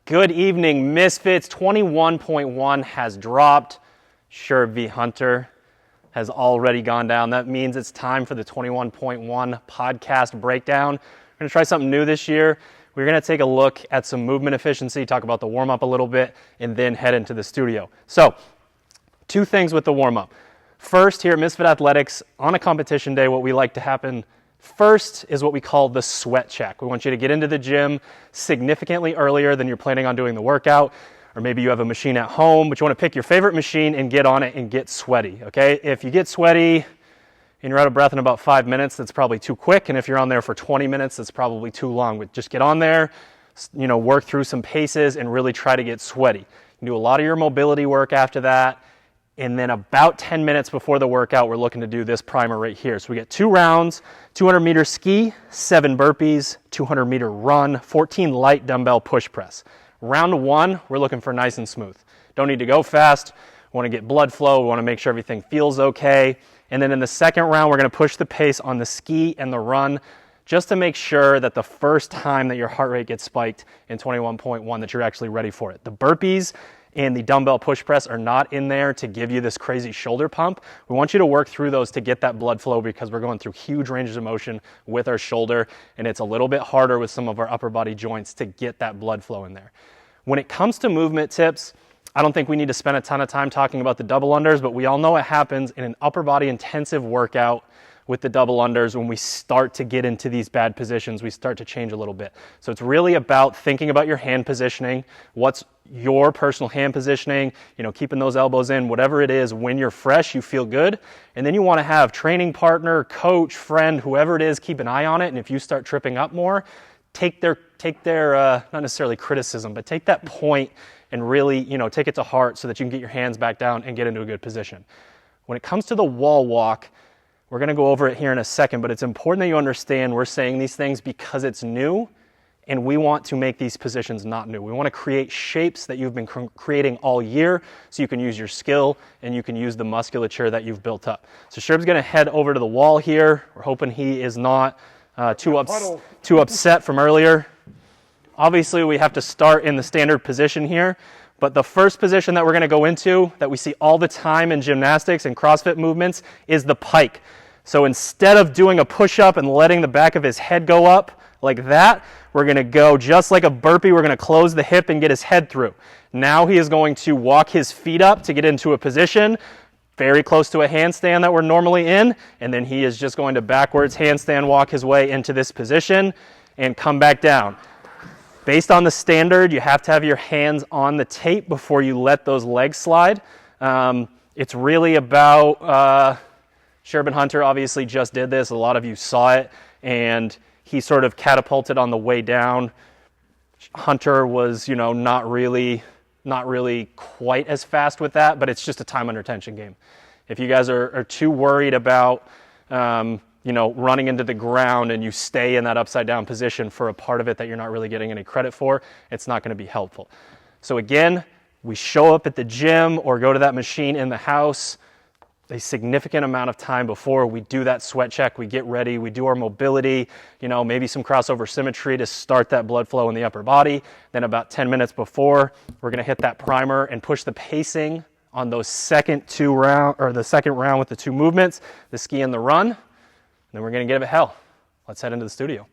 Good evening, Misfits. 21.1 has dropped. Sherb v. Hunter has already gone down. That means it's time for the 21.1 podcast breakdown. We're going to try something new this year. We're going to take a look at some movement efficiency, talk about the warm-up a little bit, and then head into the studio. So, two things with the warm-up. First, here at Misfit Athletics, on a competition day, what we like to happen first is what we call the sweat check. We want you to get into the gym significantly earlier than you're planning on doing the workout, or maybe you have a machine at home, but you want to pick your favorite machine and get on it and get sweaty, okay? If you get sweaty and you're out of breath in about 5 minutes, that's probably too quick, and if you're on there for 20 minutes, that's probably too long. But just get on there, work through some paces and really try to get sweaty. You can do a lot of your mobility work after that. And then about 10 minutes before the workout, we're looking to do this primer right here. So we get 2 rounds, 200-meter ski, 7 burpees, 200-meter run, 14 light dumbbell push press. Round 1, we're looking for nice and smooth. Don't need to go fast. We want to get blood flow. We want to make sure everything feels okay. And then in the second round, we're going to push the pace on the ski and the run just to make sure that the first time that your heart rate gets spiked in 21.1 that you're actually ready for it. The burpees and the dumbbell push press are not in there to give you this crazy shoulder pump. We want you to work through those to get that blood flow because we're going through huge ranges of motion with our shoulder, and it's a little bit harder with some of our upper body joints to get that blood flow in there. When it comes to movement tips, I don't think we need to spend a ton of time talking about the double unders, but we all know what happens in an upper body intensive workout with the double unders. When we start to get into these bad positions, we start to change a little bit. So it's really about thinking about your hand positioning. What's your personal hand positioning, keeping those elbows in, whatever it is. When you're fresh, you feel good. And then you want to have training partner, coach, friend, whoever it is, keep an eye on it. And if you start tripping up more, take their not necessarily criticism, but take that point and really, take it to heart so that you can get your hands back down and get into a good position. When it comes to the wall walk, we're going to go over it here in a second, but it's important that you understand we're saying these things because it's new, and we want to make these positions not new. We want to create shapes that you've been creating all year so you can use your skill and you can use the musculature that you've built up. So Sherb's going to head over to the wall here. We're hoping he is not too upset from earlier. Obviously, we have to start in the standard position here, but the first position that we're going to go into that we see all the time in gymnastics and CrossFit movements is the pike. So instead of doing a push-up and letting the back of his head go up like that, we're going to go just like a burpee. We're going to close the hip and get his head through. Now he is going to walk his feet up to get into a position very close to a handstand that we're normally in, and then he is just going to backwards handstand walk his way into this position and come back down. Based on the standard, you have to have your hands on the tape before you let those legs slide. It's really about, Sherb and Hunter obviously just did this. A lot of you saw it, and he sort of catapulted on the way down. Hunter was, not really quite as fast with that, but it's just a time under tension game. If you guys are too worried about, running into the ground and you stay in that upside down position for a part of it that you're not really getting any credit for, it's not going to be helpful. So again, we show up at the gym or go to that machine in the house a significant amount of time before we do that sweat check. We get ready, we do our mobility, maybe some crossover symmetry to start that blood flow in the upper body. Then about 10 minutes before, we're going to hit that primer and push the pacing on those the second round with the 2 movements, the ski and the run. And then we're going to give it hell. Let's head into the studio.